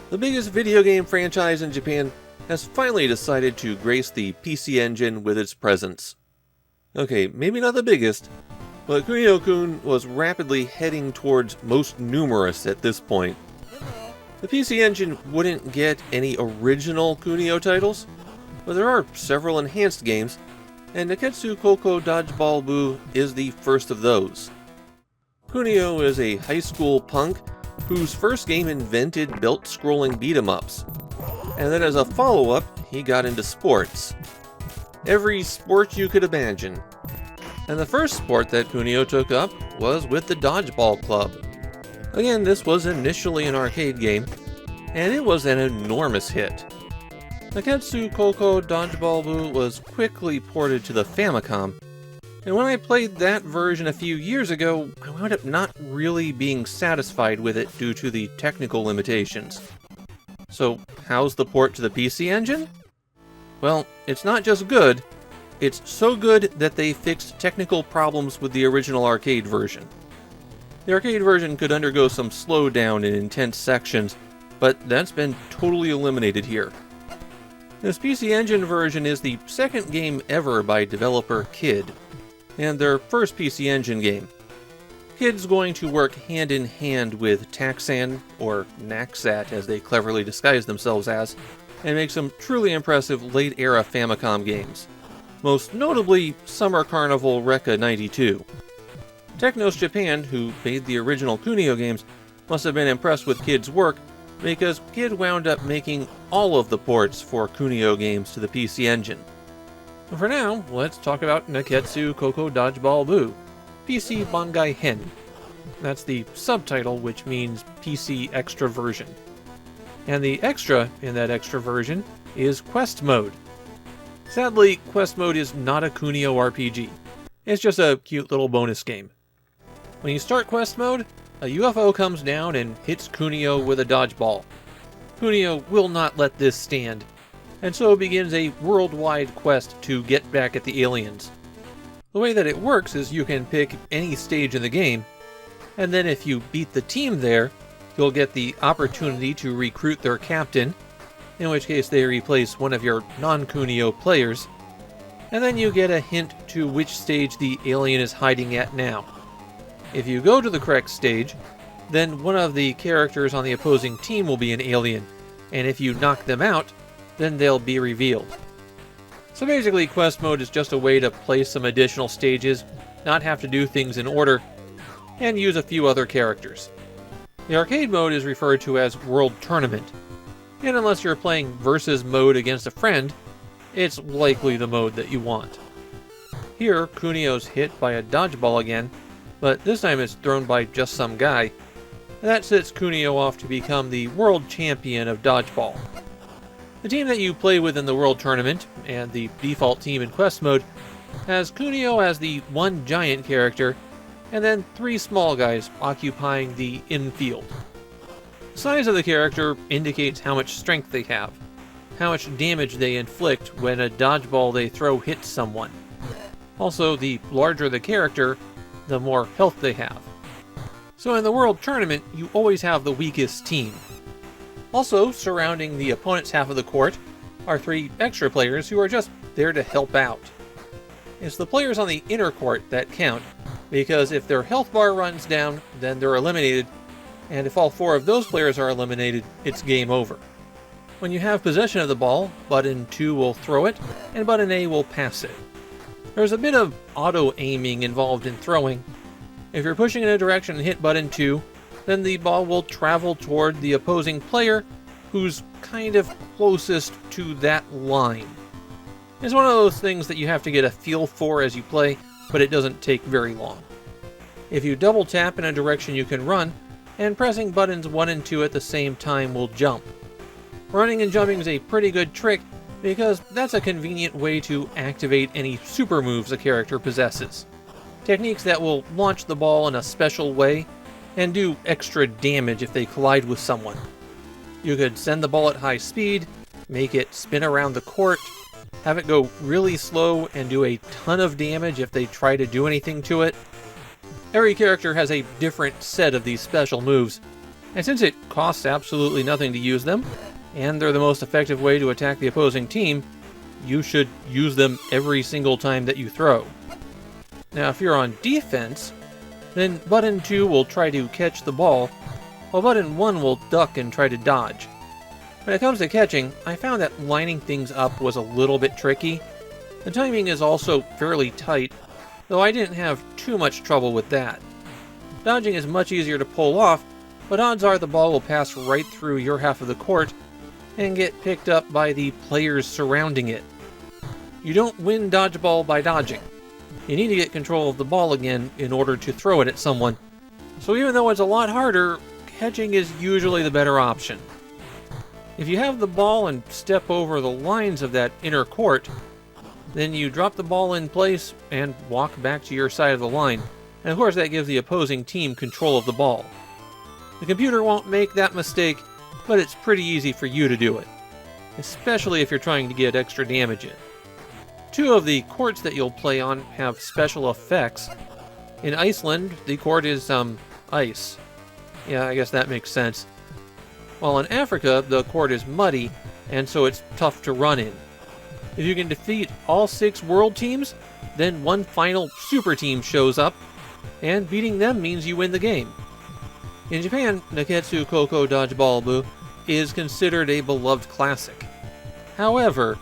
The biggest video game franchise in Japan has finally decided to grace the PC Engine with its presence. Okay, maybe not the biggest, but Kunio-kun was rapidly heading towards most numerous at this point. The PC Engine wouldn't get any original Kunio titles, but there are several enhanced games, and Nekketsu Koukou Dodgeball Bull is the first of those. Kunio is a high school punk whose first game invented belt-scrolling beat-em-ups, and then as a follow-up, he got into sports. Every sport you could imagine. And the first sport that Kunio took up was with the Dodgeball Club. Again, this was initially an arcade game, and it was an enormous hit. Nekketsu Koukou Dodgeball Bull was quickly ported to the Famicom, and when I played that version a few years ago, I wound up not really being satisfied with it due to the technical limitations. So, how's the port to the PC Engine? Well, it's not just good, it's so good that they fixed technical problems with the original arcade version. The arcade version could undergo some slowdown in intense sections, but that's been totally eliminated here. This PC Engine version is the second game ever by developer Kid, and their first PC Engine game. Kid's going to work hand in hand with Taxan, or Naxat as they cleverly disguise themselves as, and make some truly impressive late-era Famicom games. Most notably, Summer Carnival Rekka 92. Technos Japan, who made the original Kunio games, must have been impressed with Kid's work, because Kid wound up making all of the ports for Kunio games to the PC Engine. But for now, let's talk about Nekketsu Koukou Dodgeball Bull, PC Bangai Hen. That's the subtitle, which means PC Extra Version. And the extra in that extra version is Quest Mode. Sadly, Quest Mode is not a Kunio RPG. It's just a cute little bonus game. When you start Quest Mode, a UFO comes down and hits Kunio with a dodgeball. Kunio will not let this stand, and so begins a worldwide quest to get back at the aliens. The way that it works is you can pick any stage in the game, and then if you beat the team there, you'll get the opportunity to recruit their captain, in which case they replace one of your non-Kunio players, and then you get a hint to which stage the alien is hiding at now. If you go to the correct stage, then one of the characters on the opposing team will be an alien, and if you knock them out, then they'll be revealed. So basically, Quest Mode is just a way to play some additional stages, not have to do things in order, and use a few other characters. The arcade mode is referred to as World Tournament, and unless you're playing versus mode against a friend, it's likely the mode that you want. Here, Kunio's hit by a dodgeball again, but this time it's thrown by just some guy, and that sets Kunio off to become the world champion of dodgeball. The team that you play with in the World Tournament, and the default team in Quest Mode, has Kunio as the one giant character, and then 3 small guys occupying the infield. The size of the character indicates how much strength they have, how much damage they inflict when a dodgeball they throw hits someone. Also, the larger the character, the more health they have. So in the World Tournament, you always have the weakest team. Also, surrounding the opponent's half of the court are 3 extra players who are just there to help out. It's the players on the inner court that count, because if their health bar runs down, then they're eliminated, and if all 4 of those players are eliminated, it's game over. When you have possession of the ball, button 2 will throw it, and button A will pass it. There's a bit of auto-aiming involved in throwing. If you're pushing in a direction and hit button 2, then the ball will travel toward the opposing player who's kind of closest to that line. It's one of those things that you have to get a feel for as you play, but it doesn't take very long. If you double tap in a direction you can run, and pressing buttons 1 and 2 at the same time will jump. Running and jumping is a pretty good trick, because that's a convenient way to activate any super moves a character possesses. Techniques that will launch the ball in a special way, and do extra damage if they collide with someone. You could send the ball at high speed, make it spin around the court, have it go really slow and do a ton of damage if they try to do anything to it. Every character has a different set of these special moves, And since it costs absolutely nothing to use them, and they're the most effective way to attack the opposing team, you should use them every single time that you throw. Now, if you're on defense, then button 2 will try to catch the ball, while button 1 will duck and try to dodge. When it comes to catching, I found that lining things up was a little bit tricky. The timing is also fairly tight, though I didn't have too much trouble with that. Dodging is much easier to pull off, but odds are the ball will pass right through your half of the court and get picked up by the players surrounding it. You don't win dodgeball by dodging. You need to get control of the ball again in order to throw it at someone. So even though it's a lot harder, catching is usually the better option. If you have the ball and step over the lines of that inner court, then you drop the ball in place and walk back to your side of the line, and of course that gives the opposing team control of the ball. The computer won't make that mistake, but it's pretty easy for you to do it, especially if you're trying to get extra damage in. 2 of the courts that you'll play on have special effects. In Iceland, the court is, ice. Yeah, I guess that makes sense. While in Africa, the court is muddy, and so it's tough to run in. If you can defeat all 6 world teams, then one final super team shows up, and beating them means you win the game. In Japan, Nekketsu Koukou Dodgeball Bull is considered a beloved classic. However,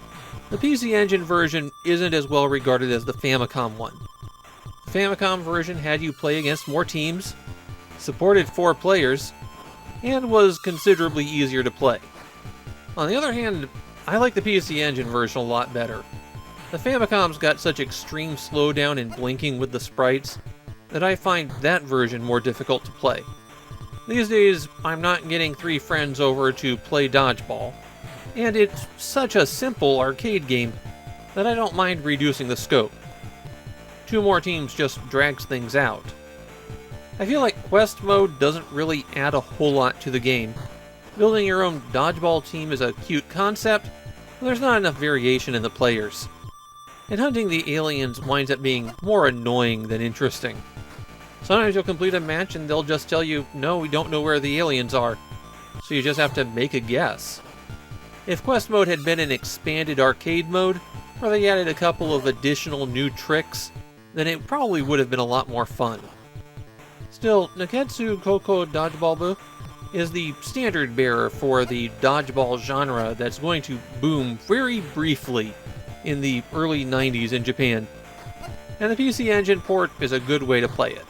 the PC Engine version isn't as well regarded as the Famicom one. The Famicom version had you play against more teams, supported 4 players, and was considerably easier to play. On the other hand, I like the PC Engine version a lot better. The Famicom's got such extreme slowdown and blinking with the sprites that I find that version more difficult to play. These days, I'm not getting 3 friends over to play dodgeball, and it's such a simple arcade game that I don't mind reducing the scope. 2 more teams just drags things out. I feel like quest mode doesn't really add a whole lot to the game. Building your own dodgeball team is a cute concept, but there's not enough variation in the players. And hunting the aliens winds up being more annoying than interesting. Sometimes you'll complete a match and they'll just tell you, no, we don't know where the aliens are, so you just have to make a guess. If quest mode had been an expanded arcade mode, or they added a couple of additional new tricks, then it probably would have been a lot more fun. Still, Nekketsu Koukou Dodgeball Bull is the standard bearer for the dodgeball genre that's going to boom very briefly in the early 90s in Japan, and the PC Engine port is a good way to play it.